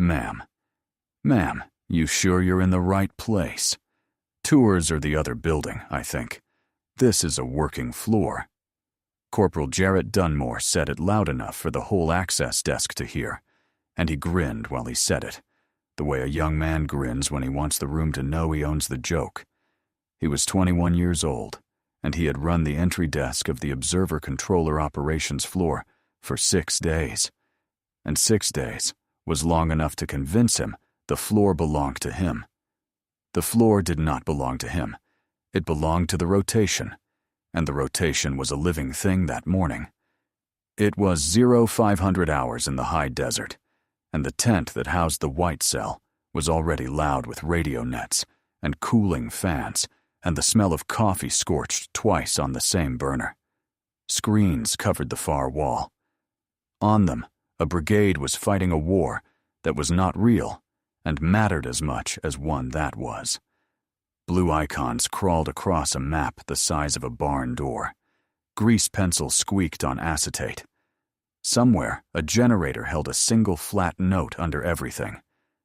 Ma'am, you sure you're in the right place? Tours are the other building, I think. This is a working floor." Corporal Jarrett Dunmore said it loud enough for the whole access desk to hear, and he grinned while he said it, the way a young man grins when he wants the room to know he owns the joke. He was 21 years old, and he had run the entry desk of the Observer Controller Operations floor for 6 days. And 6 days was long enough to convince him the floor belonged to him. The floor did not belong to him. It belonged to the rotation, and the rotation was a living thing that morning. It was 0500 hours in the high desert, and the tent that housed the white cell was already loud with radio nets and cooling fans and the smell of coffee scorched twice on the same burner. Screens covered the far wall. On them, a brigade was fighting a war that was not real and mattered as much as one that was. Blue icons crawled across a map the size of a barn door. Grease pencils squeaked on acetate. Somewhere, a generator held a single flat note under everything,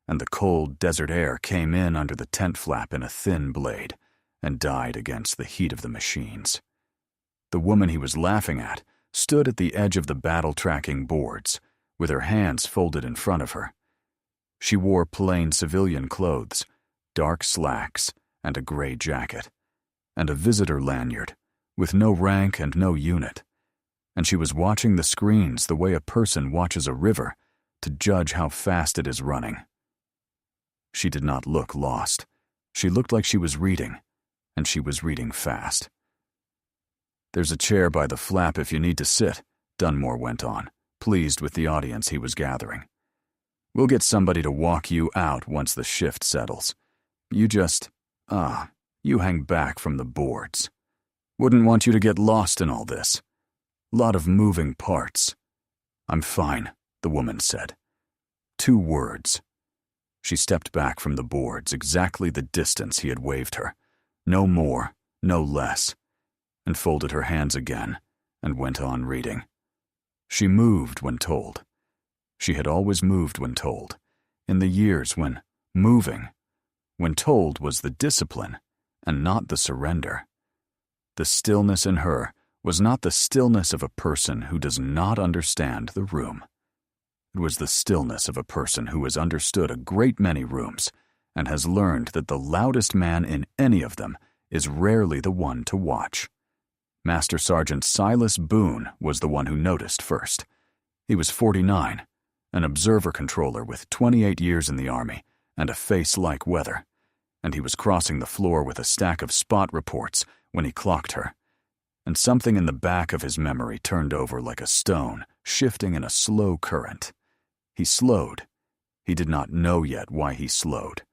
and the cold desert air came in under the tent flap in a thin blade and died against the heat of the machines. The woman he was laughing at stood at the edge of the battle-tracking boards, with her hands folded in front of her. She wore plain civilian clothes, dark slacks, and a gray jacket, and a visitor lanyard, with no rank and no unit, and she was watching the screens the way a person watches a river to judge how fast it is running. She did not look lost. She looked like she was reading, and she was reading fast. "There's a chair by the flap if you need to sit," Dunmore went on, pleased with the audience he was gathering. "We'll get somebody to walk you out once the shift settles. You just, you hang back from the boards. Wouldn't want you to get lost in all this. Lot of moving parts." "I'm fine," the woman said. 2 words. She stepped back from the boards exactly the distance he had waved her, no more, no less, and folded her hands again and went on reading. She moved when told. She had always moved when told, in the years when told was the discipline and not the surrender. The stillness in her was not the stillness of a person who does not understand the room. It was the stillness of a person who has understood a great many rooms and has learned that the loudest man in any of them is rarely the one to watch. Master Sergeant Silas Boone was the one who noticed first. He was 49, an observer controller with 28 years in the Army and a face like weather, and he was crossing the floor with a stack of spot reports when he clocked her. And something in the back of his memory turned over like a stone, shifting in a slow current. He slowed. He did not know yet why he slowed.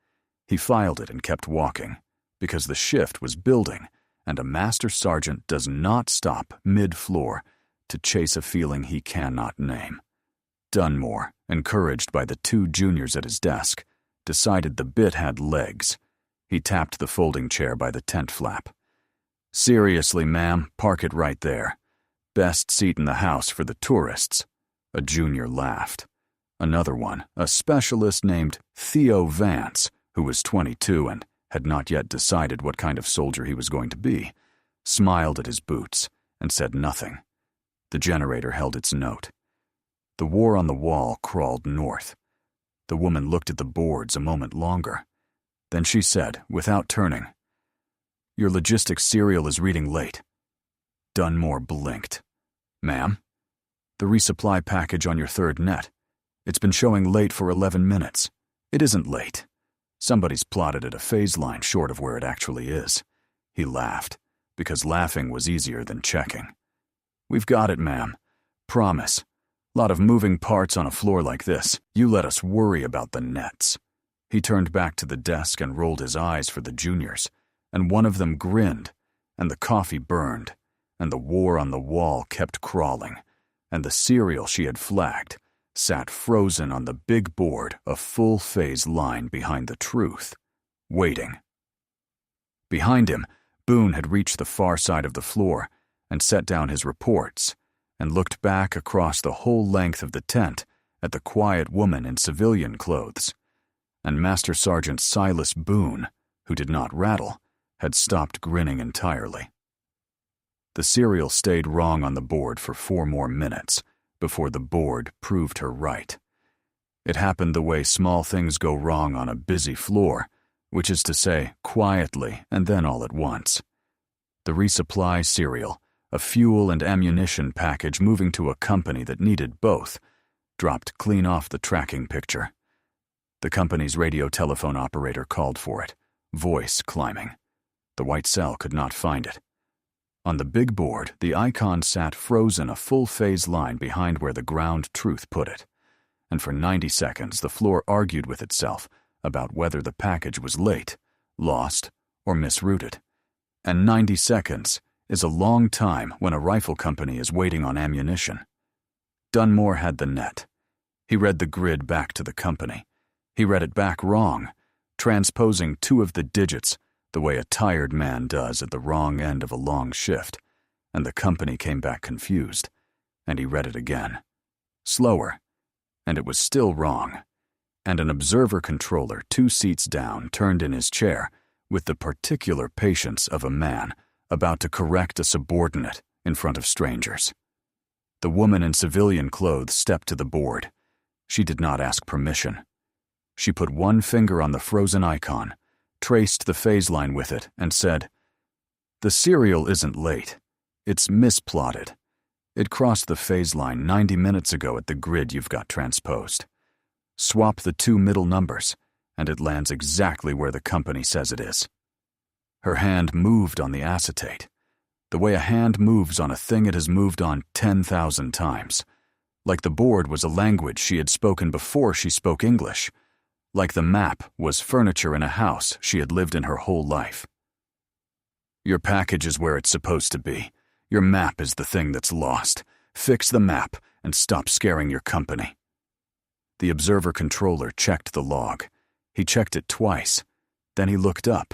He filed it and kept walking, because the shift was building, and a master sergeant does not stop mid-floor to chase a feeling he cannot name. Dunmore, encouraged by the 2 juniors at his desk, decided the bit had legs. He tapped the folding chair by the tent flap. "Seriously, ma'am, park it right there. Best seat in the house for the tourists." A junior laughed. Another one, a specialist named Theo Vance, who was 22 and had not yet decided what kind of soldier he was going to be, smiled at his boots and said nothing. The generator held its note. The war on the wall crawled north. The woman looked at the boards a moment longer. Then she said, without turning, "Your logistics serial is reading late." Dunmore blinked. "Ma'am? The resupply package on your 3rd net. It's been showing late for 11 minutes. It isn't late. Somebody's plotted at a phase line short of where it actually is." He laughed, because laughing was easier than checking. "We've got it, ma'am. Promise. Lot of moving parts on a floor like this. You let us worry about the nets." He turned back to the desk and rolled his eyes for the juniors, and one of them grinned, and the coffee burned, and the war on the wall kept crawling, and the serial she had flagged sat frozen on the big board a full phase line behind the truth, waiting. Behind him, Boone had reached the far side of the floor and set down his reports and looked back across the whole length of the tent at the quiet woman in civilian clothes, and Master Sergeant Silas Boone, who did not rattle, had stopped grinning entirely. The serial stayed wrong on the board for 4 more minutes before the board proved her right. It happened the way small things go wrong on a busy floor, which is to say, quietly and then all at once. The resupply serial, a fuel and ammunition package moving to a company that needed both, dropped clean off the tracking picture. The company's radio telephone operator called for it, voice climbing. The white cell could not find it. On the big board, the icon sat frozen a full phase line behind where the ground truth put it, and for 90 seconds the floor argued with itself about whether the package was late, lost, or misrouted. And 90 seconds is a long time when a rifle company is waiting on ammunition. Dunmore had the net. He read the grid back to the company. He read it back wrong, transposing 2 of the digits the way a tired man does at the wrong end of a long shift, and the company came back confused, and he read it again. Slower, and it was still wrong, and an observer controller 2 seats down turned in his chair with the particular patience of a man about to correct a subordinate in front of strangers. The woman in civilian clothes stepped to the board. She did not ask permission. She put 1 finger on the frozen icon, traced the phase line with it, and said, "The serial isn't late. It's misplotted. It crossed the phase line 90 minutes ago at the grid you've got transposed. Swap the 2 middle numbers, and it lands exactly where the company says it is." Her hand moved on the acetate, the way a hand moves on a thing it has moved on 10,000 times, like the board was a language she had spoken before she spoke English, like the map was furniture in a house she had lived in her whole life. "Your package is where it's supposed to be. Your map is the thing that's lost. Fix the map and stop scaring your company." The observer controller checked the log. He checked it twice. Then he looked up,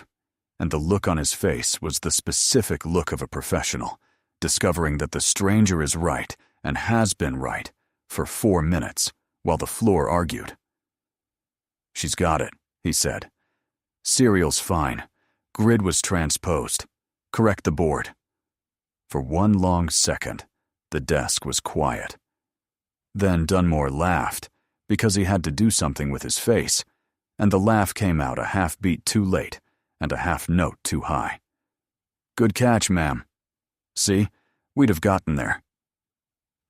and the look on his face was the specific look of a professional, discovering that the stranger is right and has been right for 4 minutes while the floor argued. "She's got it," he said. "Serial's fine. Grid was transposed. Correct the board." For 1 long second, the desk was quiet. Then Dunmore laughed, because he had to do something with his face, and the laugh came out a half-beat too late and a half-note too high. "Good catch, ma'am. See, we'd have gotten there."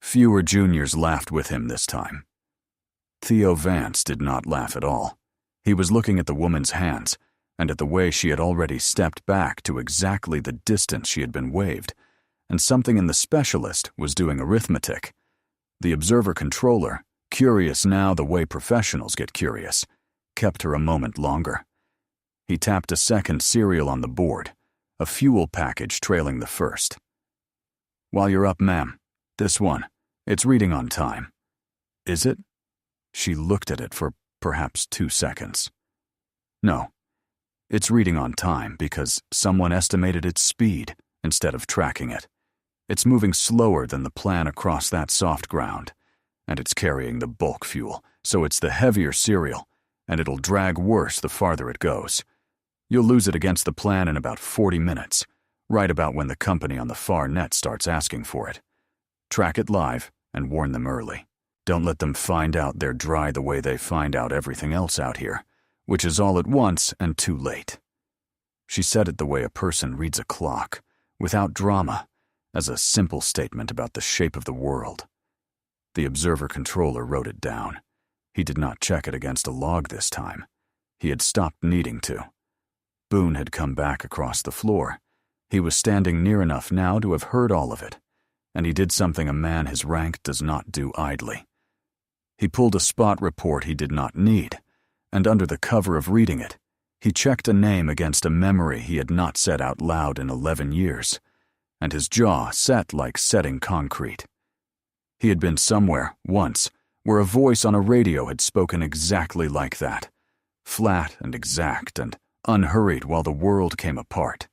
Fewer juniors laughed with him this time. Theo Vance did not laugh at all. He was looking at the woman's hands and at the way she had already stepped back to exactly the distance she had been waved, and something in the specialist was doing arithmetic. The observer controller, curious now the way professionals get curious, kept her a moment longer. He tapped a second serial on the board, a fuel package trailing the first. "While you're up, ma'am, this one. It's reading on time." "Is it?" She looked at it for perhaps 2 seconds. "No. It's reading on time because someone estimated its speed instead of tracking it. It's moving slower than the plan across that soft ground, and it's carrying the bulk fuel, so it's the heavier serial, and it'll drag worse the farther it goes. You'll lose it against the plan in about 40 minutes, right about when the company on the far net starts asking for it. Track it live and warn them early. Don't let them find out they're dry the way they find out everything else out here, which is all at once and too late." She said it the way a person reads a clock, without drama, as a simple statement about the shape of the world. The observer controller wrote it down. He did not check it against a log this time. He had stopped needing to. Boone had come back across the floor. He was standing near enough now to have heard all of it, and he did something a man his rank does not do idly. He pulled a spot report he did not need, and under the cover of reading it, he checked a name against a memory he had not said out loud in 11 years, and his jaw set like setting concrete. He had been somewhere, once, where a voice on a radio had spoken exactly like that, flat and exact and unhurried while the world came apart,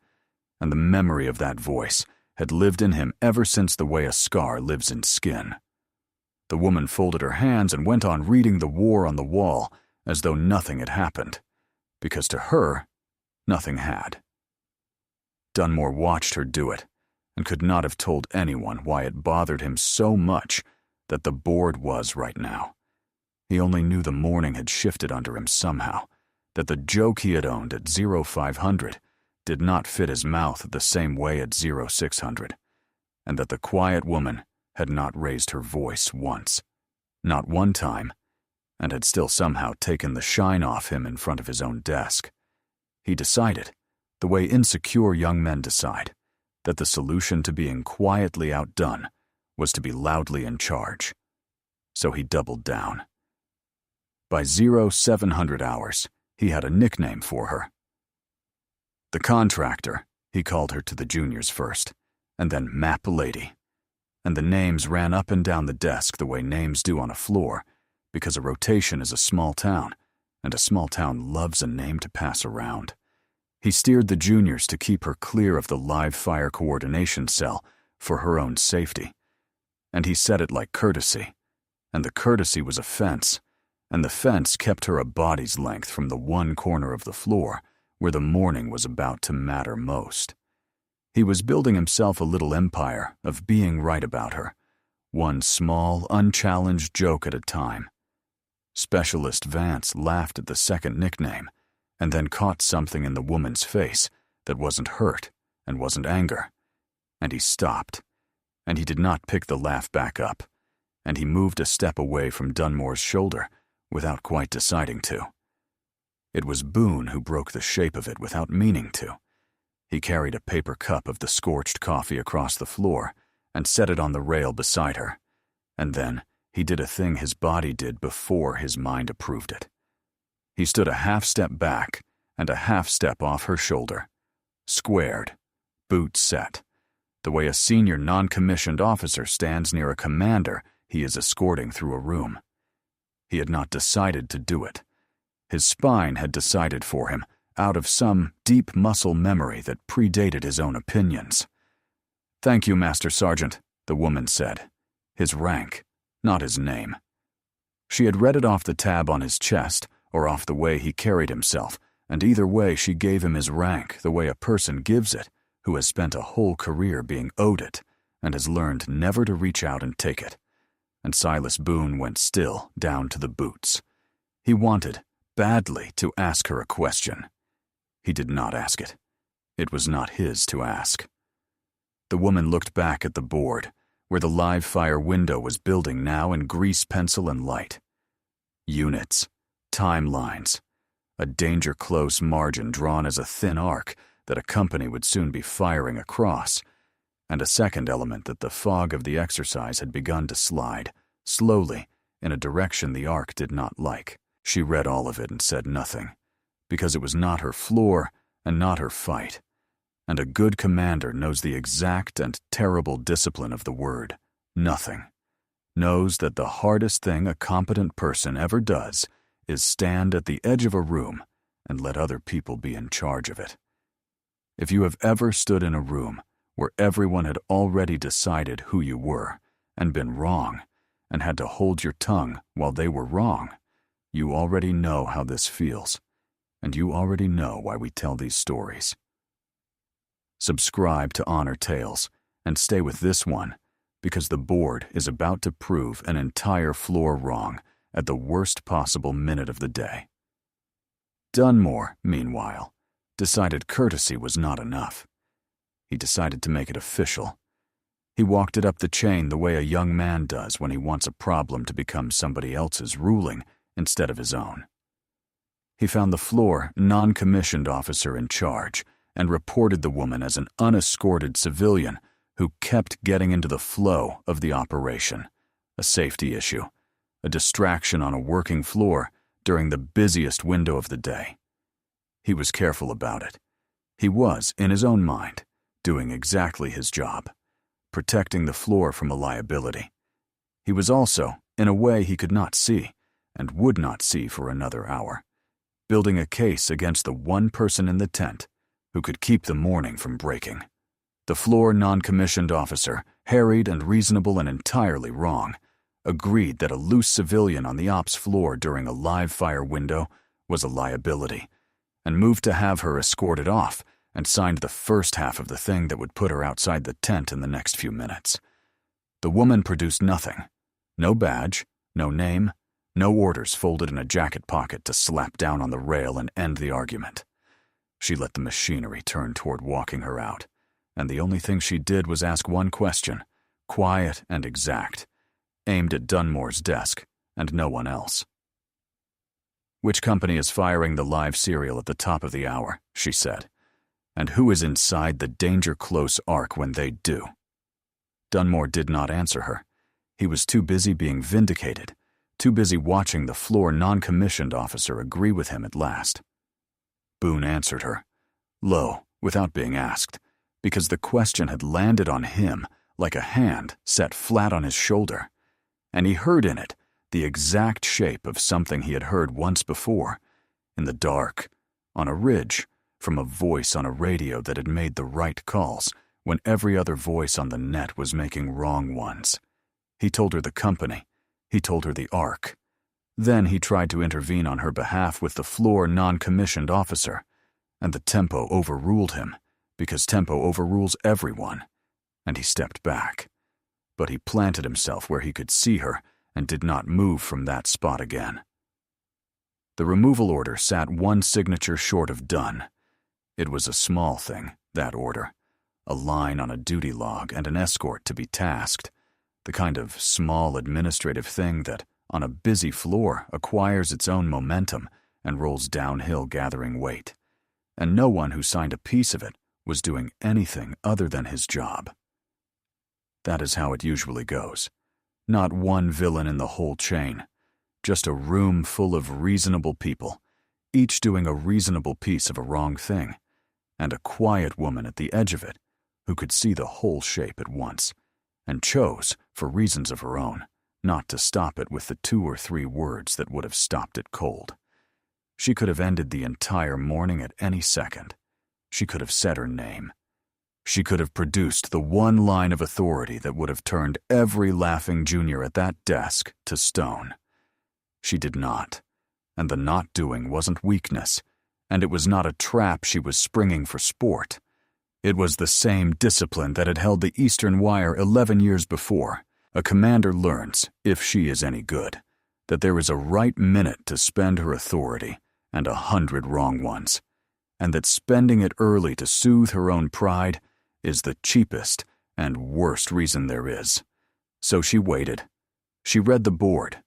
and the memory of that voice had lived in him ever since the way a scar lives in skin. The woman folded her hands and went on reading the war on the wall as though nothing had happened, because to her, nothing had. Dunmore watched her do it and could not have told anyone why it bothered him so much that the board was right now. He only knew the morning had shifted under him somehow, that the joke he had owned at 0500 did not fit his mouth the same way at 0600, and that the quiet woman had not raised her voice once, not one time, and had still somehow taken the shine off him in front of his own desk. He decided, the way insecure young men decide, that the solution to being quietly outdone was to be loudly in charge. So he doubled down. By 0700 hours, he had a nickname for her. The Contractor, he called her to the juniors first, and then Map Lady. And the names ran up and down the desk the way names do on a floor, because a rotation is a small town, and a small town loves a name to pass around. He steered the juniors to keep her clear of the live fire coordination cell for her own safety. And he said it like courtesy, and the courtesy was a fence, and the fence kept her a body's length from the one corner of the floor where the morning was about to matter most. He was building himself a little empire of being right about her, one small, unchallenged joke at a time. Specialist Vance laughed at the second nickname, and then caught something in the woman's face that wasn't hurt and wasn't anger. And he stopped, and he did not pick the laugh back up, and he moved a step away from Dunmore's shoulder without quite deciding to. It was Boone who broke the shape of it without meaning to. He carried a paper cup of the scorched coffee across the floor and set it on the rail beside her, and then he did a thing his body did before his mind approved it. He stood a half step back and a half step off her shoulder, squared, boots set, the way a senior non-commissioned officer stands near a commander he is escorting through a room. He had not decided to do it. His spine had decided for him, out of some deep muscle memory that predated his own opinions. "Thank you, Master Sergeant," the woman said. His rank, not his name. She had read it off the tab on his chest or off the way he carried himself, and either way she gave him his rank the way a person gives it who has spent a whole career being owed it and has learned never to reach out and take it. And Silas Boone went still down to the boots. He wanted, badly, to ask her a question. He did not ask it. It was not his to ask. The woman looked back at the board, where the live fire window was building now in grease pencil and light. Units, timelines, a danger-close margin drawn as a thin arc that a company would soon be firing across, and a second element that the fog of the exercise had begun to slide, slowly, in a direction the arc did not like. She read all of it and said nothing, because it was not her floor and not her fight, and a good commander knows the exact and terrible discipline of the word, nothing, knows that the hardest thing a competent person ever does is stand at the edge of a room and let other people be in charge of it. If you have ever stood in a room where everyone had already decided who you were and been wrong and had to hold your tongue while they were wrong, you already know how this feels, and you already know why we tell these stories. Subscribe to Honor Tales and stay with this one, because the board is about to prove an entire floor wrong at the worst possible minute of the day. Dunmore, meanwhile, decided courtesy was not enough. He decided to make it official. He walked it up the chain the way a young man does when he wants a problem to become somebody else's ruling instead of his own. He found the floor non-commissioned officer in charge and reported the woman as an unescorted civilian who kept getting into the flow of the operation, a safety issue, a distraction on a working floor during the busiest window of the day. He was careful about it. He was, in his own mind, doing exactly his job, protecting the floor from a liability. He was also, in a way he could not see, and would not see for another hour, building a case against the one person in the tent who could keep the morning from breaking. The floor non-commissioned officer, harried and reasonable and entirely wrong, agreed that a loose civilian on the ops floor during a live fire window was a liability, and moved to have her escorted off and signed the first half of the thing that would put her outside the tent in the next few minutes. The woman produced nothing. No badge, no name, no orders folded in a jacket pocket to slap down on the rail and end the argument. She let the machinery turn toward walking her out, and the only thing she did was ask one question, quiet and exact, aimed at Dunmore's desk and no one else. "Which company is firing the live serial at the top of the hour?" she said. "And who is inside the Danger Close arc when they do?" Dunmore did not answer her. He was too busy being vindicated, too busy watching the floor non-commissioned officer agree with him at last. Boone answered her, low, without being asked, because the question had landed on him like a hand set flat on his shoulder, and he heard in it the exact shape of something he had heard once before, in the dark, on a ridge, from a voice on a radio that had made the right calls when every other voice on the net was making wrong ones. He told her the company. He told her the arc. Then he tried to intervene on her behalf with the floor non-commissioned officer, and the tempo overruled him, because tempo overrules everyone, and he stepped back. But he planted himself where he could see her and did not move from that spot again. The removal order sat one signature short of done. It was a small thing, that order. A line on a duty log and an escort to be tasked. The kind of small administrative thing that, on a busy floor, acquires its own momentum and rolls downhill gathering weight. And no one who signed a piece of it was doing anything other than his job. That is how it usually goes. Not one villain in the whole chain. Just a room full of reasonable people, each doing a reasonable piece of a wrong thing, and a quiet woman at the edge of it who could see the whole shape at once, and chose, for reasons of her own, not to stop it with the 2 or 3 words that would have stopped it cold. She could have ended the entire morning at any second. She could have said her name. She could have produced the one line of authority that would have turned every laughing junior at that desk to stone. She did not, and the not doing wasn't weakness, and it was not a trap she was springing for sport. It was the same discipline that had held the Eastern Wire 11 years before. A commander learns, if she is any good, that there is a right minute to spend her authority and 100 wrong ones, and that spending it early to soothe her own pride is the cheapest and worst reason there is. So she waited. She read the board.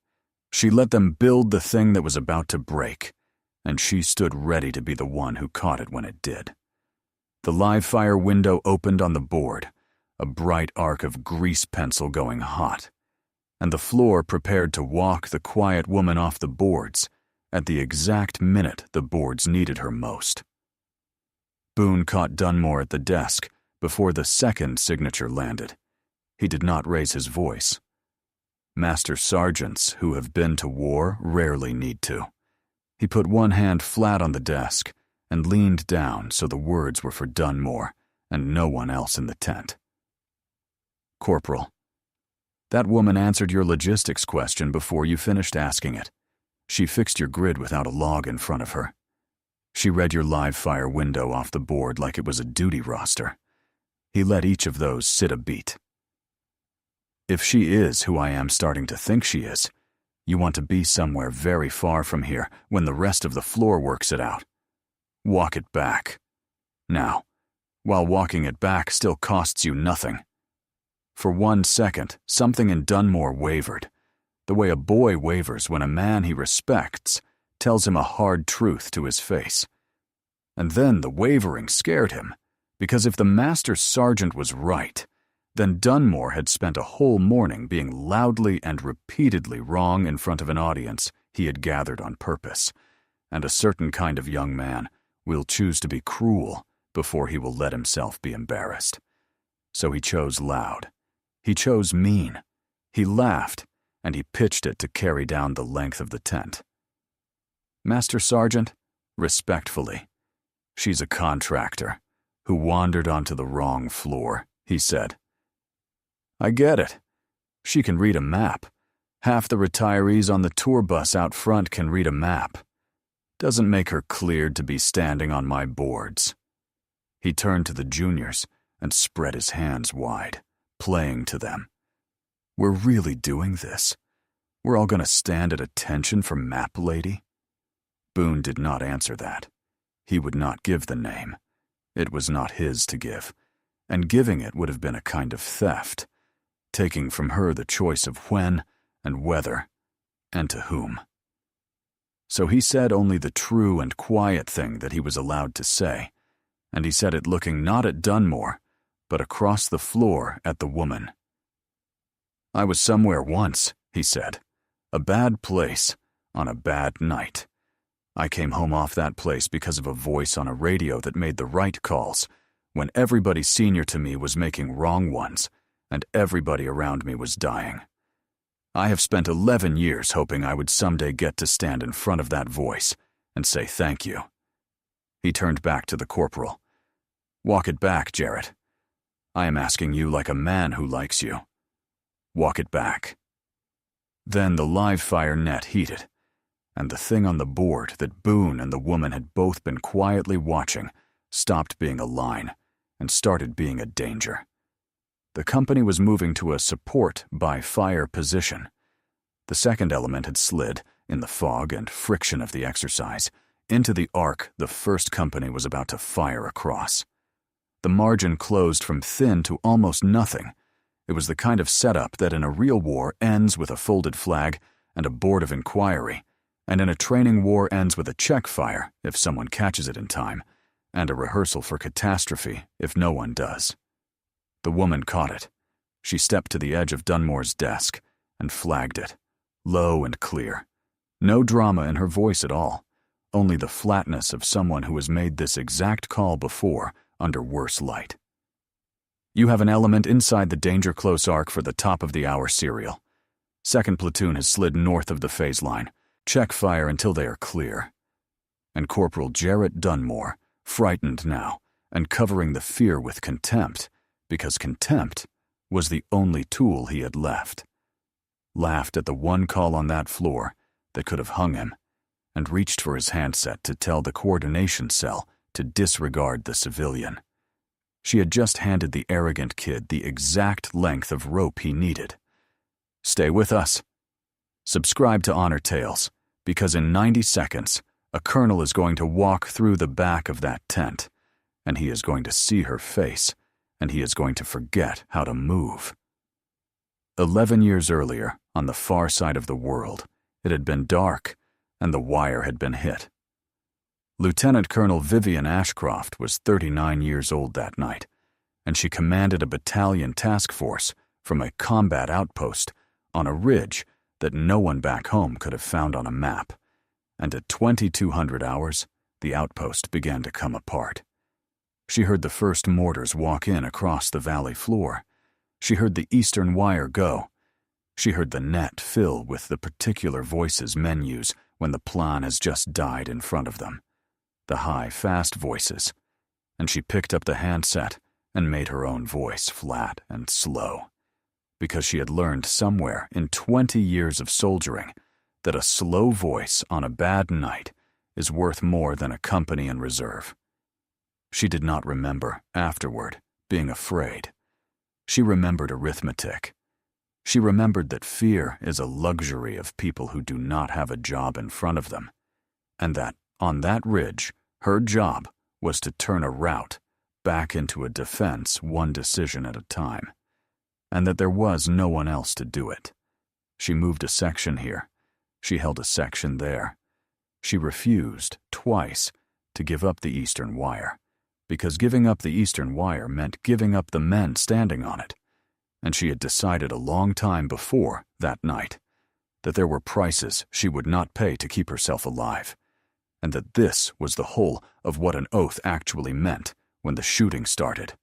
She let them build the thing that was about to break, and she stood ready to be the one who caught it when it did. The live fire window opened on the board, a bright arc of grease pencil going hot, and the floor prepared to walk the quiet woman off the boards at the exact minute the boards needed her most. Boone caught Dunmore at the desk before the second signature landed. He did not raise his voice. Master sergeants who have been to war rarely need to. He put one hand flat on the desk and leaned down so the words were for Dunmore and no one else in the tent. Corporal, that woman answered your logistics question before you finished asking it. She fixed your grid without a log in front of her. She read your live fire window off the board like it was a duty roster. He let each of those sit a beat. If she is who I am starting to think she is, you want to be somewhere very far from here when the rest of the floor works it out. Walk it back. Now, while walking it back still costs you nothing. For 1 second, something in Dunmore wavered, the way a boy wavers when a man he respects tells him a hard truth to his face. And then the wavering scared him, because if the master sergeant was right, then Dunmore had spent a whole morning being loudly and repeatedly wrong in front of an audience he had gathered on purpose, and a certain kind of young man will choose to be cruel before he will let himself be embarrassed. So he chose loud. He chose mean. He laughed, and he pitched it to carry down the length of the tent. Master Sergeant, respectfully, she's a contractor who wandered onto the wrong floor, he said. I get it. She can read a map, Half the retirees on the tour bus out front can read a map. Doesn't make her cleared to be standing on my boards." He turned to the juniors and spread his hands wide, playing to them. "We're really doing this? We're all going to stand at attention for Map Lady?" Boone did not answer that. He would not give the name. It was not his to give, and giving it would have been a kind of theft, taking from her the choice of when and whether and to whom. So he said only the true and quiet thing that he was allowed to say, and he said it looking not at Dunmore, but across the floor at the woman. "I was somewhere once," he said. "A bad place, on a bad night. I came home off that place because of a voice on a radio that made the right calls, when everybody senior to me was making wrong ones, and everybody around me was dying. I have spent 11 years hoping I would someday get to stand in front of that voice and say thank you." He turned back to the corporal. "Walk it back, Jarrett. I am asking you like a man who likes you. Walk it back." Then the live fire net heated, and the thing on the board that Boone and the woman had both been quietly watching stopped being a line and started being a danger. The company was moving to a support by fire position. The second element had slid, in the fog and friction of the exercise, into the arc the first company was about to fire across. The margin closed from thin to almost nothing. It was the kind of setup that in a real war ends with a folded flag and a board of inquiry, and in a training war ends with a check fire if someone catches it in time, and a rehearsal for catastrophe if no one does. The woman caught it. She stepped to the edge of Dunmore's desk and flagged it, low and clear. No drama in her voice at all, only the flatness of someone who has made this exact call before under worse light. "You have an element inside the danger close arc for the top of the hour serial. Second platoon has slid north of the phase line. Check fire until they are clear." And Corporal Jarrett Dunmore, frightened now and covering the fear with contempt, because contempt was the only tool he had left, laughed at the one call on that floor that could have hung him, and reached for his handset to tell the coordination cell to disregard the civilian. She had just handed the arrogant kid the exact length of rope he needed. "Stay with us. Subscribe to Honor Tales, because in 90 seconds, a colonel is going to walk through the back of that tent, and he is going to see her face, and he is going to forget how to move." 11 years earlier, on the far side of the world, it had been dark, and the wire had been hit. Lieutenant Colonel Vivian Ashcroft was 39 years old that night, and she commanded a battalion task force from a combat outpost on a ridge that no one back home could have found on a map, and at 2200 hours, the outpost began to come apart. She heard the first mortars walk in across the valley floor. She heard the eastern wire go. She heard the net fill with the particular voices men use when the plan has just died in front of them. The high, fast voices. And she picked up the handset and made her own voice flat and slow, because she had learned somewhere in 20 years of soldiering that a slow voice on a bad night is worth more than a company in reserve. She did not remember, afterward, being afraid. She remembered arithmetic. She remembered that fear is a luxury of people who do not have a job in front of them, and that, on that ridge, her job was to turn a rout back into a defense one decision at a time, and that there was no one else to do it. She moved a section here. She held a section there. She refused, twice, to give up the eastern wire, because giving up the eastern wire meant giving up the men standing on it, and she had decided a long time before, that night, that there were prices she would not pay to keep herself alive, and that this was the whole of what an oath actually meant when the shooting started.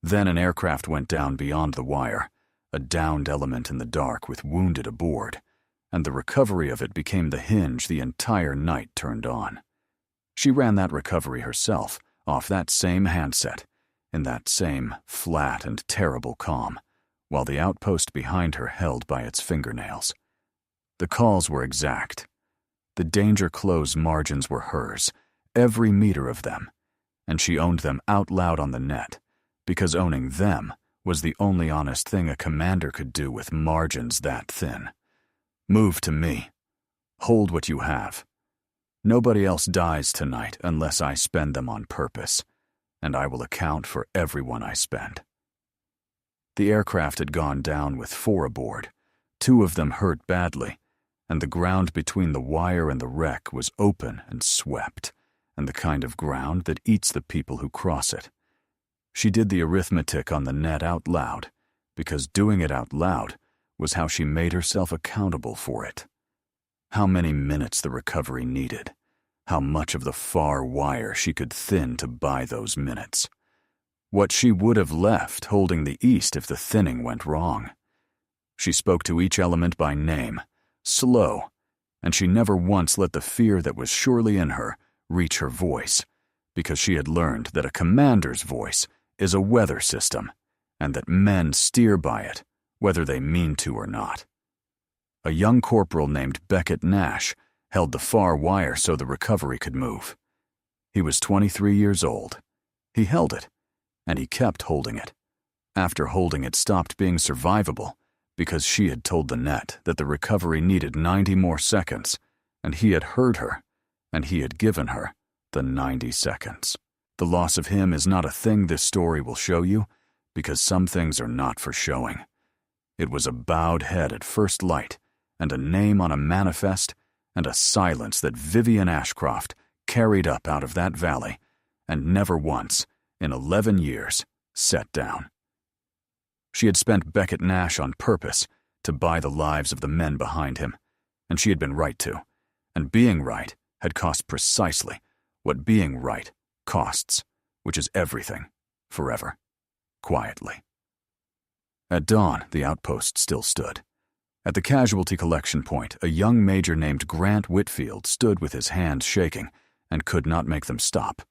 Then an aircraft went down beyond the wire, a downed element in the dark with wounded aboard, and the recovery of it became the hinge the entire night turned on. She ran that recovery herself, off that same handset, in that same flat and terrible calm, while the outpost behind her held by its fingernails, The calls were exact. The danger close margins were hers, every meter of them, and she owned them out loud on the net, because owning them was the only honest thing a commander could do with margins that thin. Move to me. Hold what you have. Nobody else dies tonight unless I spend them on purpose, and I will account for everyone I spend. The aircraft had gone down with 4 aboard. 2 of them hurt badly, and the ground between the wire and the wreck was open and swept, and the kind of ground that eats the people who cross it. She did the arithmetic on the net out loud, because doing it out loud was how she made herself accountable for it. How many minutes the recovery needed, how much of the far wire she could thin to buy those minutes. What she would have left holding the east if the thinning went wrong. She spoke to each element by name, slow, and she never once let the fear that was surely in her reach her voice, because she had learned that a commander's voice is a weather system, and that men steer by it, whether they mean to or not. A young corporal named Beckett Nash held the far wire so the recovery could move. He was 23 years old. He held it, and he kept holding it. After holding it stopped being survivable, because she had told the net that the recovery needed 90 more seconds, and he had heard her, and he had given her the 90 seconds. The loss of him is not a thing this story will show you, because some things are not for showing. It was a bowed head at first light, and a name on a manifest, and a silence that Vivian Ashcroft carried up out of that valley, and never once, in 11 years, set down. She had spent Beckett Nash on purpose to buy the lives of the men behind him, and she had been right to, and being right had cost precisely what being right costs, which is everything, forever, quietly. At dawn, the outpost still stood. At the casualty collection point, a young major named Grant Whitfield stood with his hands shaking and could not make them stop,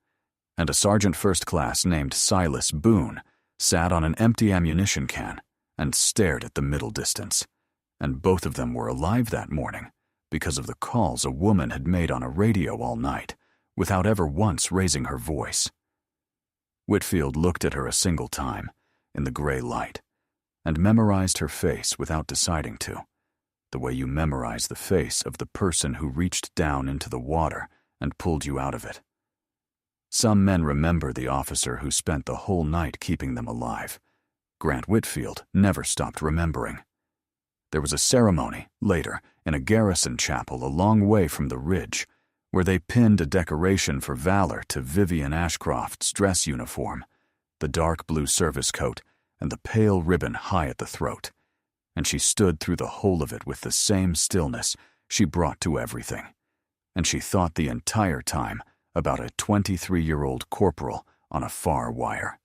and a sergeant first class named Silas Boone sat on an empty ammunition can and stared at the middle distance, and both of them were alive that morning because of the calls a woman had made on a radio all night without ever once raising her voice. Whitfield looked at her a single time in the gray light and memorized her face without deciding to, the way you memorize the face of the person who reached down into the water and pulled you out of it. Some men remember the officer who spent the whole night keeping them alive. Grant Whitfield never stopped remembering. There was a ceremony, later, in a garrison chapel a long way from the ridge, where they pinned a decoration for valor to Vivian Ashcroft's dress uniform, the dark blue service coat and the pale ribbon high at the throat, and she stood through the whole of it with the same stillness she brought to everything, and she thought the entire time about a 23-year-old corporal on a far wire.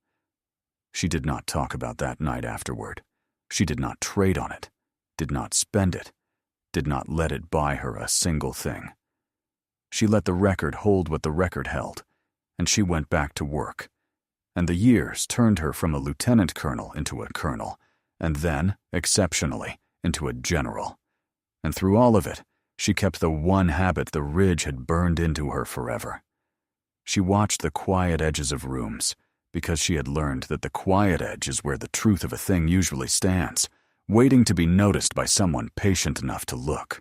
She did not talk about that night afterward. She did not trade on it, did not spend it, did not let it buy her a single thing. She let the record hold what the record held, and she went back to work. And the years turned her from a lieutenant colonel into a colonel, and then, exceptionally, into a general. And through all of it, she kept the one habit the ridge had burned into her forever. She watched the quiet edges of rooms, because she had learned that the quiet edge is where the truth of a thing usually stands, waiting to be noticed by someone patient enough to look.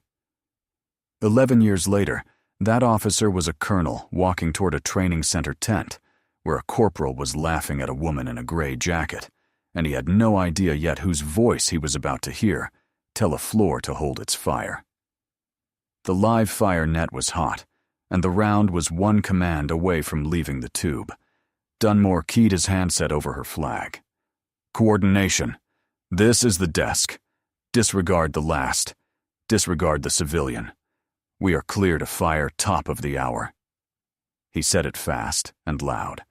11 years later, that officer was a colonel walking toward a training center tent, where a corporal was laughing at a woman in a gray jacket, and he had no idea yet whose voice he was about to hear tell a floor to hold its fire. The live fire net was hot, and the round was one command away from leaving the tube. Dunmore keyed his handset over her flag. Coordination. This is the desk. Disregard the last. Disregard the civilian. We are clear to fire top of the hour. He said it fast and loud,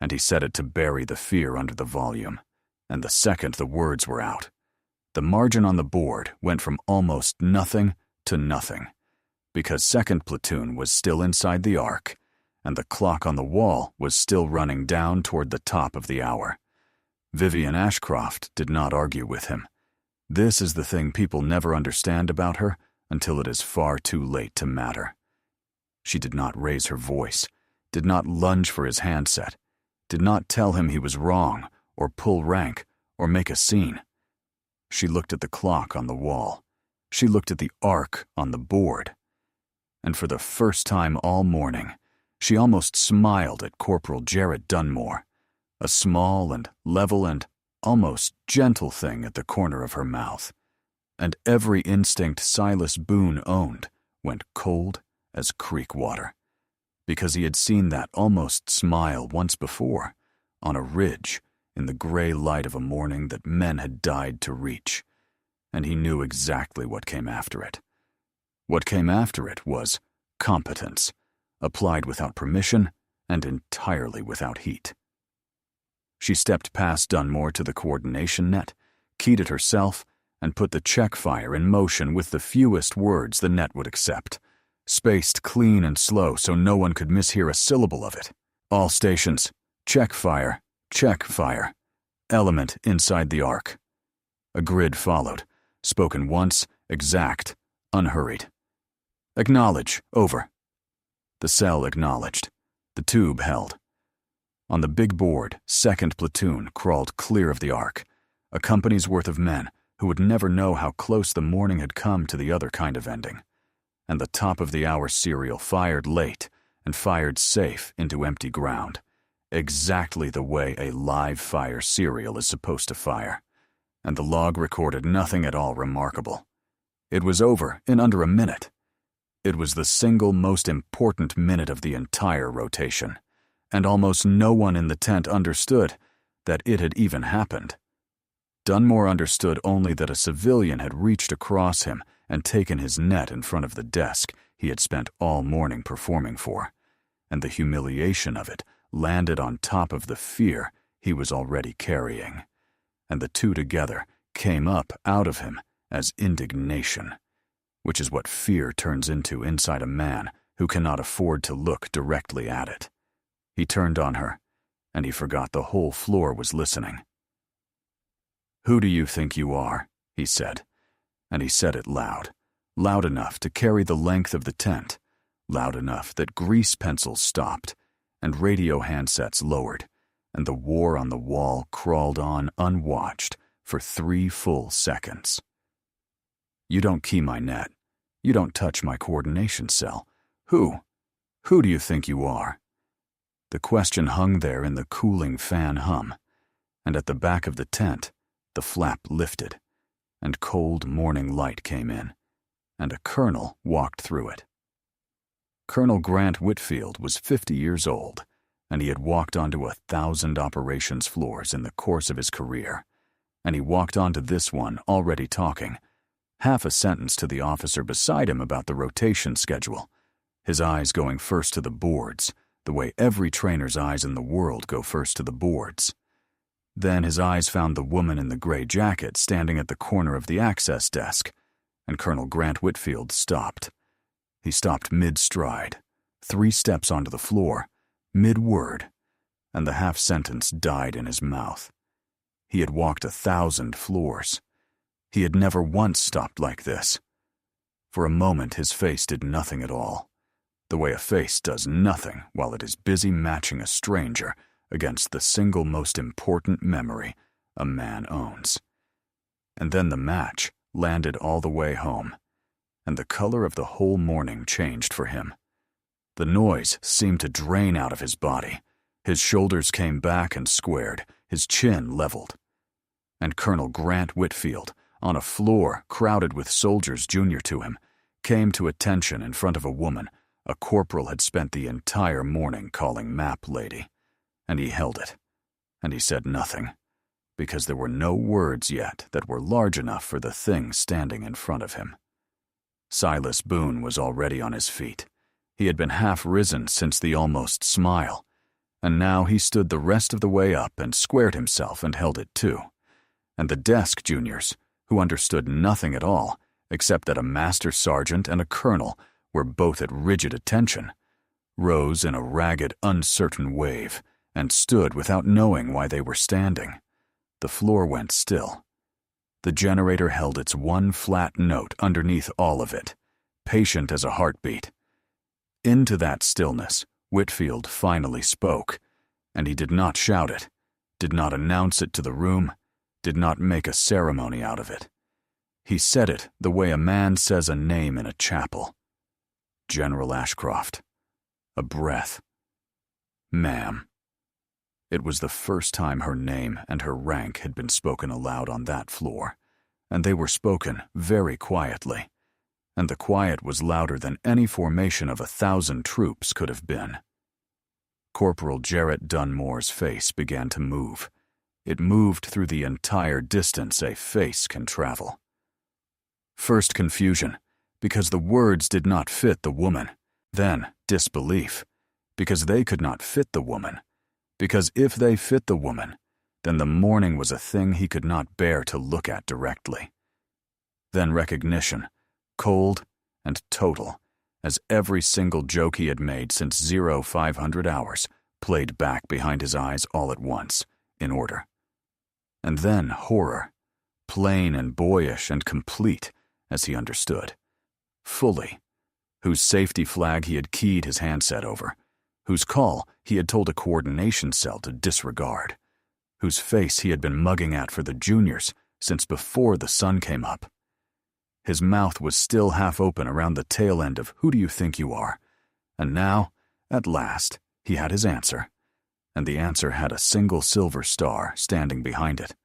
and he said it to bury the fear under the volume, and the second the words were out, the margin on the board went from almost nothing to nothing, because 2nd Platoon was still inside the arc, and the clock on the wall was still running down toward the top of the hour. Vivian Ashcroft did not argue with him. This is the thing people never understand about her until it is far too late to matter. She did not raise her voice, did not lunge for his handset, did not tell him he was wrong, or pull rank, or make a scene. She looked at the clock on the wall. She looked at the arc on the board. And for the first time all morning, she almost smiled at Corporal Jarrett Dunmore, a small and level and almost gentle thing at the corner of her mouth. And every instinct Silas Boone owned went cold as creek water, because he had seen that almost smile once before, on a ridge, in the gray light of a morning that men had died to reach, and he knew exactly what came after it. What came after it was competence, applied without permission and entirely without heat. She stepped past Dunmore to the coordination net, keyed it herself, and put the check fire in motion with the fewest words the net would accept, spaced clean and slow so no one could mishear a syllable of it. All stations, check fire, element inside the arc. A grid followed, spoken once, exact, unhurried. Acknowledge, over. The cell acknowledged. The tube held. On the big board, 2nd Platoon crawled clear of the arc, a company's worth of men who would never know how close the morning had come to the other kind of ending. And the top-of-the-hour serial fired late and fired safe into empty ground, exactly the way a live-fire serial is supposed to fire. And the log recorded nothing at all remarkable. It was over in under a minute. It was the single most important minute of the entire rotation, and almost no one in the tent understood that it had even happened. Dunmore understood only that a civilian had reached across him and taken his net in front of the desk he had spent all morning performing for, and the humiliation of it landed on top of the fear he was already carrying, and the two together came up out of him as indignation, which is what fear turns into inside a man who cannot afford to look directly at it. He turned on her, and he forgot the whole floor was listening. "Who do you think you are?" he said, and he said it loud enough to carry the length of the tent, loud enough that grease pencils stopped and radio handsets lowered, and the war on the wall crawled on unwatched for 3 full seconds. "You don't key my net. You don't touch my coordination cell. Who do you think you are?" The question hung there in the cooling fan hum, and at the back of the tent, the flap lifted, and cold morning light came in, and a colonel walked through it. Colonel Grant Whitfield was 50 years old, and he had walked onto 1,000 operations floors in the course of his career, and he walked onto this one already talking, half a sentence to the officer beside him about the rotation schedule, his eyes going first to the boards, the way every trainer's eyes in the world go first to the boards. Then his eyes found the woman in the gray jacket standing at the corner of the access desk, and Colonel Grant Whitfield stopped. He stopped mid-stride, 3 steps onto the floor, mid-word, and the half-sentence died in his mouth. He had walked 1,000 floors. He had never once stopped like this. For a moment his face did nothing at all, the way a face does nothing while it is busy matching a stranger against the single most important memory a man owns. And then the match landed all the way home, and the color of the whole morning changed for him. The noise seemed to drain out of his body. His shoulders came back and squared, his chin leveled. And Colonel Grant Whitfield, on a floor crowded with soldiers junior to him, came to attention in front of a woman a corporal had spent the entire morning calling Map Lady. And he held it, and he said nothing, because there were no words yet that were large enough for the thing standing in front of him. Silas Boone was already on his feet. He had been half risen since the almost smile, and now he stood the rest of the way up and squared himself and held it too. And the desk juniors, who understood nothing at all, except that a master sergeant and a colonel were both at rigid attention, rose in a ragged, uncertain wave, and stood without knowing why they were standing. The floor went still. The generator held its one flat note underneath all of it, patient as a heartbeat. Into that stillness, Whitfield finally spoke, and he did not shout it, did not announce it to the room, did not make a ceremony out of it. He said it the way a man says a name in a chapel. General Ashcroft. A breath. Ma'am. It was the first time her name and her rank had been spoken aloud on that floor, and they were spoken very quietly, and the quiet was louder than any formation of 1,000 troops could have been. Corporal Jarrett Dunmore's face began to move. It moved through the entire distance a face can travel. First confusion, because the words did not fit the woman. Then disbelief, because they could not fit the woman. Because if they fit the woman, then the morning was a thing he could not bear to look at directly. Then recognition, cold and total, as every single joke he had made since 0500 hours played back behind his eyes all at once, in order. And then horror, plain and boyish and complete, as he understood. Fully. Whose safety flag he had keyed his handset over, whose call he had told a coordination cell to disregard, whose face he had been mugging at for the juniors since before the sun came up. His mouth was still half open around the tail end of "Who do you think you are?" And now, at last, he had his answer. And the answer had a single silver star standing behind it.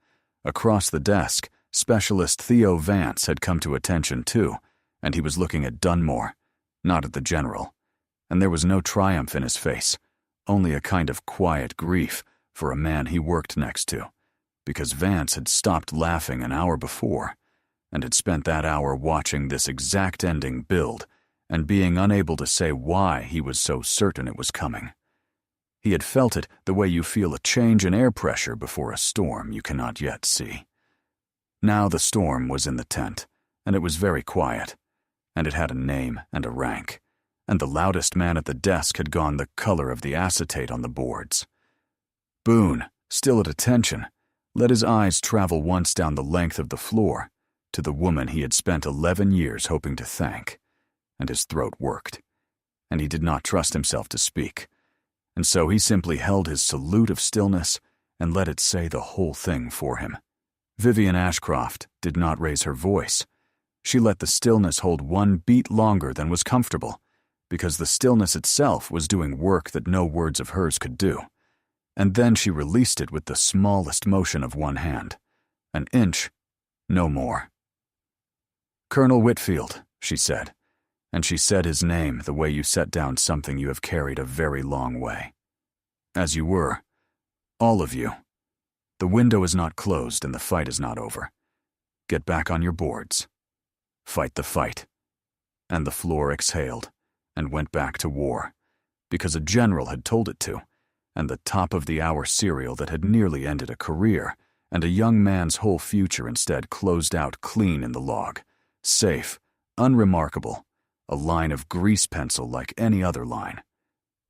Across the desk, Specialist Theo Vance had come to attention too, and he was looking at Dunmore, not at the general. And there was no triumph in his face, only a kind of quiet grief for a man he worked next to, because Vance had stopped laughing an hour before, and had spent that hour watching this exact ending build and being unable to say why he was so certain it was coming. He had felt it the way you feel a change in air pressure before a storm you cannot yet see. Now the storm was in the tent, and it was very quiet, and it had a name and a rank, and the loudest man at the desk had gone the color of the acetate on the boards. Boone, still at attention, let his eyes travel once down the length of the floor to the woman he had spent 11 years hoping to thank, and his throat worked, and he did not trust himself to speak, and so he simply held his salute of stillness and let it say the whole thing for him. Vivian Ashcroft did not raise her voice. She let the stillness hold one beat longer than was comfortable, because the stillness itself was doing work that no words of hers could do. And then she released it with the smallest motion of one hand. An inch, no more. "Colonel Whitfield," she said, and she said his name the way you set down something you have carried a very long way. "As you were, all of you. The window is not closed and the fight is not over. Get back on your boards. Fight the fight." And the floor exhaled and went back to war, because a general had told it to, and the top-of-the-hour serial that had nearly ended a career, and a young man's whole future instead closed out clean in the log, safe, unremarkable, a line of grease pencil like any other line.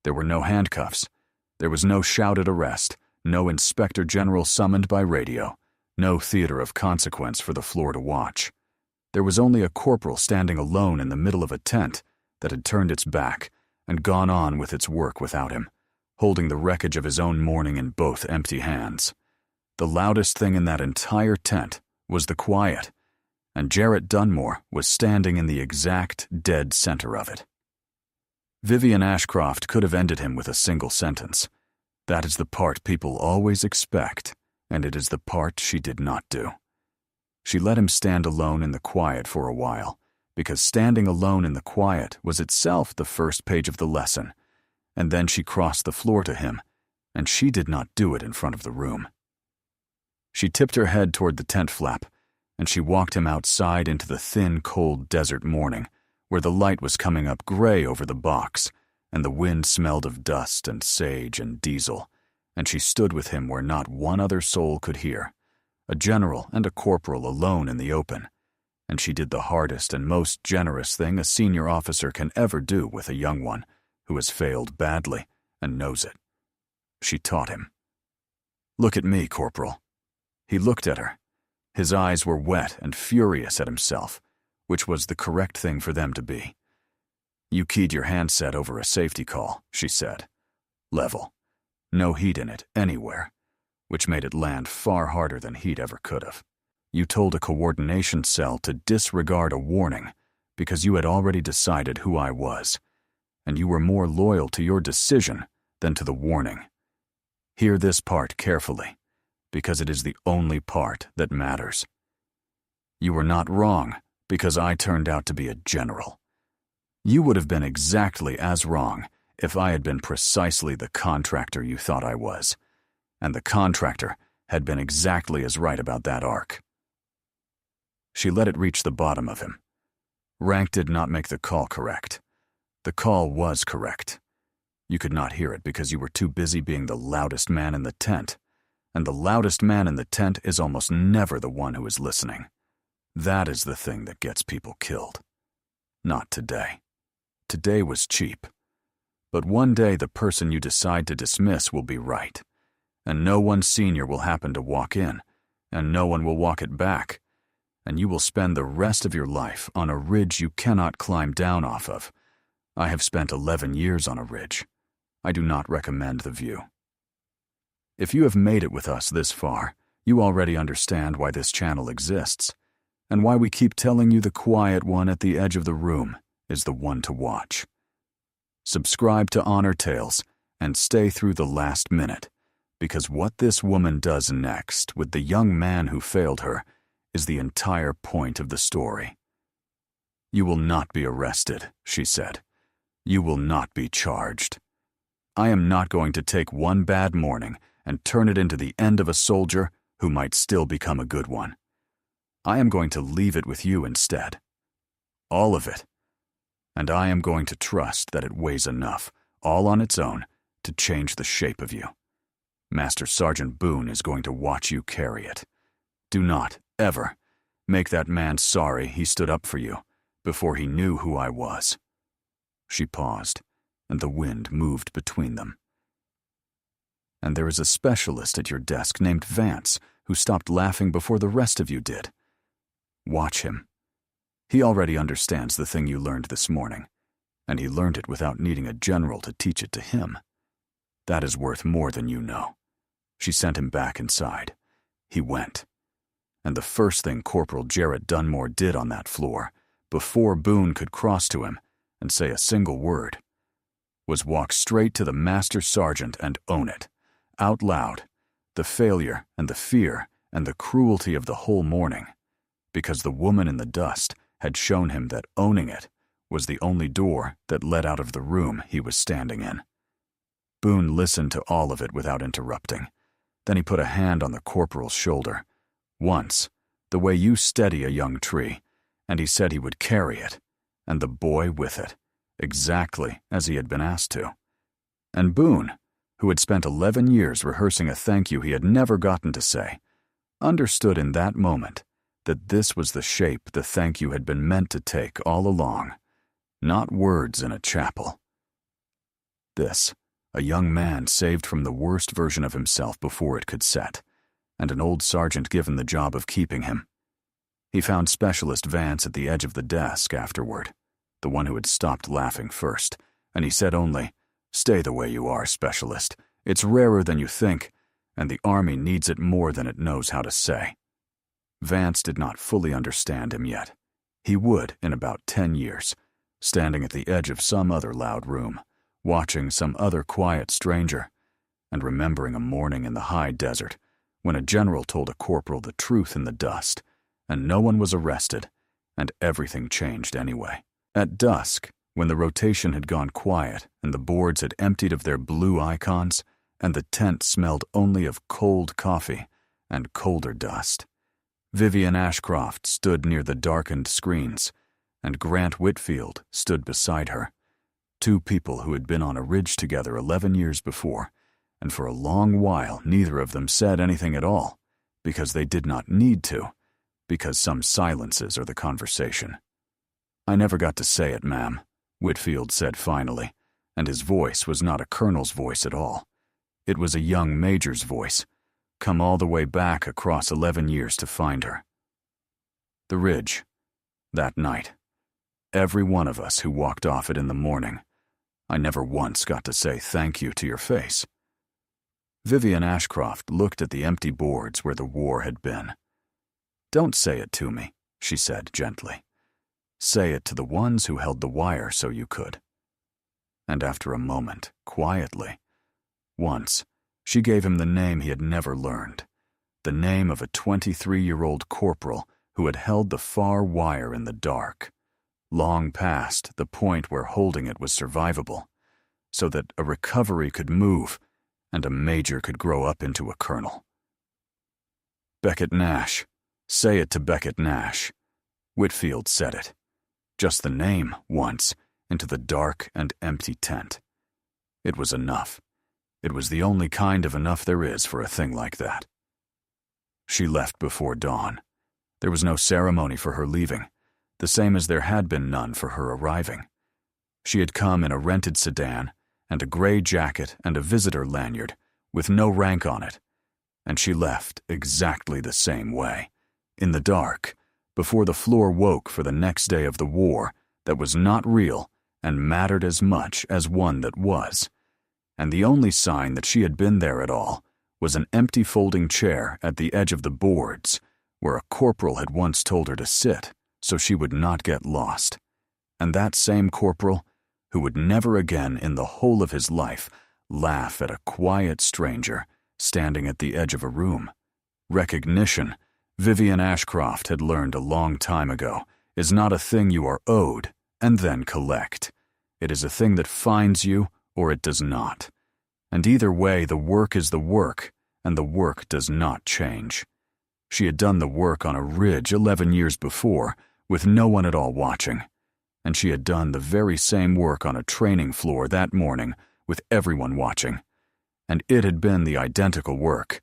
There were no handcuffs. There was no shouted arrest, no inspector general summoned by radio, no theater of consequence for the floor to watch. There was only a corporal standing alone in the middle of a tent that had turned its back and gone on with its work without him, holding the wreckage of his own morning in both empty hands. The loudest thing in that entire tent was the quiet, and Jarrett Dunmore was standing in the exact dead center of it. Vivian Ashcroft could have ended him with a single sentence. That is the part people always expect, and it is the part she did not do. She let him stand alone in the quiet for a while, because standing alone in the quiet was itself the first page of the lesson, and then she crossed the floor to him, and she did not do it in front of the room. She tipped her head toward the tent flap, and she walked him outside into the thin, cold desert morning, where the light was coming up gray over the box, and the wind smelled of dust and sage and diesel, and she stood with him where not one other soul could hear, a general and a corporal alone in the open, and she did the hardest and most generous thing a senior officer can ever do with a young one who has failed badly and knows it. She taught him. "Look at me, Corporal." He looked at her. His eyes were wet and furious at himself, which was the correct thing for them to be. You keyed your handset over a safety call, she said. Level. No heat in it anywhere, which made it land far harder than heat ever could have. You told a coordination cell to disregard a warning because you had already decided who I was, and you were more loyal to your decision than to the warning. Hear this part carefully, because it is the only part that matters. You were not wrong because I turned out to be a general. You would have been exactly as wrong if I had been precisely the contractor you thought I was, and the contractor had been exactly as right about that arc. She let it reach the bottom of him. Rank did not make the call correct. The call was correct. You could not hear it because you were too busy being the loudest man in the tent, and the loudest man in the tent is almost never the one who is listening. That is the thing that gets people killed. Not today. Today was cheap. But one day the person you decide to dismiss will be right, and no one senior will happen to walk in, and no one will walk it back, and you will spend the rest of your life on a ridge you cannot climb down off of. I have spent 11 years on a ridge. I do not recommend the view. If you have made it with us this far, you already understand why this channel exists, and why we keep telling you the quiet one at the edge of the room is the one to watch. Subscribe to Honor Tales and stay through the last minute, because what this woman does next with the young man who failed her is the entire point of the story. You will not be arrested, she said. You will not be charged. I am not going to take one bad morning and turn it into the end of a soldier who might still become a good one. I am going to leave it with you instead. All of it. And I am going to trust that it weighs enough, all on its own, to change the shape of you. Master Sergeant Boone is going to watch you carry it. Do not, ever, make that man sorry he stood up for you before he knew who I was. She paused, and the wind moved between them. And there is a specialist at your desk named Vance who stopped laughing before the rest of you did. Watch him. He already understands the thing you learned this morning, and he learned it without needing a general to teach it to him. That is worth more than you know. She sent him back inside. He went. And the first thing Corporal Jarrett Dunmore did on that floor, before Boone could cross to him and say a single word, was walk straight to the Master Sergeant and own it, out loud, the failure and the fear and the cruelty of the whole morning, because the woman in the dust had shown him that owning it was the only door that led out of the room he was standing in. Boone listened to all of it without interrupting. Then he put a hand on the corporal's shoulder. Once, the way you steady a young tree, and he said he would carry it, and the boy with it, exactly as he had been asked to. And Boone, who had spent 11 years rehearsing a thank you he had never gotten to say, understood in that moment that this was the shape the thank you had been meant to take all along, not words in a chapel. This, a young man saved from the worst version of himself before it could set, and an old sergeant given the job of keeping him. He found Specialist Vance at the edge of the desk afterward, the one who had stopped laughing first, and he said only, "Stay the way you are, Specialist. It's rarer than you think, and the Army needs it more than it knows how to say." Vance did not fully understand him yet. He would in about 10 years, standing at the edge of some other loud room, watching some other quiet stranger, and remembering a morning in the high desert when a general told a corporal the truth in the dust, and no one was arrested, and everything changed anyway. At dusk, when the rotation had gone quiet and the boards had emptied of their blue icons, and the tent smelled only of cold coffee and colder dust, Vivian Ashcroft stood near the darkened screens, and Grant Whitfield stood beside her, two people who had been on a ridge together 11 years before, and for a long while neither of them said anything at all, because they did not need to, because some silences are the conversation. "I never got to say it, ma'am," Whitfield said finally, and his voice was not a colonel's voice at all. It was a young major's voice, come all the way back across 11 years to find her. The ridge. That night, every one of us who walked off it in the morning, I never once got to say thank you to your face. Vivian Ashcroft looked at the empty boards where the war had been. "Don't say it to me," she said gently. "Say it to the ones who held the wire so you could." And after a moment, quietly, once, she gave him the name he had never learned, the name of a 23-year-old corporal who had held the far wire in the dark, long past the point where holding it was survivable, so that a recovery could move and a major could grow up into a colonel. Beckett Nash. Say it to Beckett Nash. Whitfield said it. Just the name, once, into the dark and empty tent. It was enough. It was the only kind of enough there is for a thing like that. She left before dawn. There was no ceremony for her leaving, the same as there had been none for her arriving. She had come in a rented sedan and a gray jacket and a visitor lanyard with no rank on it, and she left exactly the same way, in the dark, before the floor woke for the next day of the war that was not real and mattered as much as one that was. And the only sign that she had been there at all was an empty folding chair at the edge of the boards, where a corporal had once told her to sit so she would not get lost. And that same corporal, who would never again in the whole of his life laugh at a quiet stranger standing at the edge of a room. Recognition, Vivian Ashcroft had learned a long time ago, is not a thing you are owed and then collect. It is a thing that finds you or it does not. And either way, the work is the work, and the work does not change. She had done the work on a ridge 11 years before, with no one at all watching. And she had done the very same work on a training floor that morning, with everyone watching. And it had been the identical work,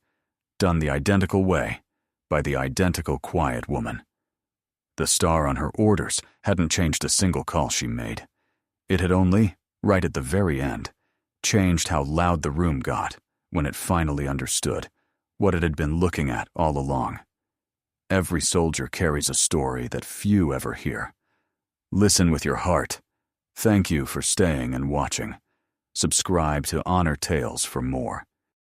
done the identical way, by the identical quiet woman. The star on her orders hadn't changed a single call she made. It had only, right at the very end, changed how loud the room got when it finally understood what it had been looking at all along. Every soldier carries a story that few ever hear. Listen with your heart. Thank you for staying and watching. Subscribe to Honor Tales for more.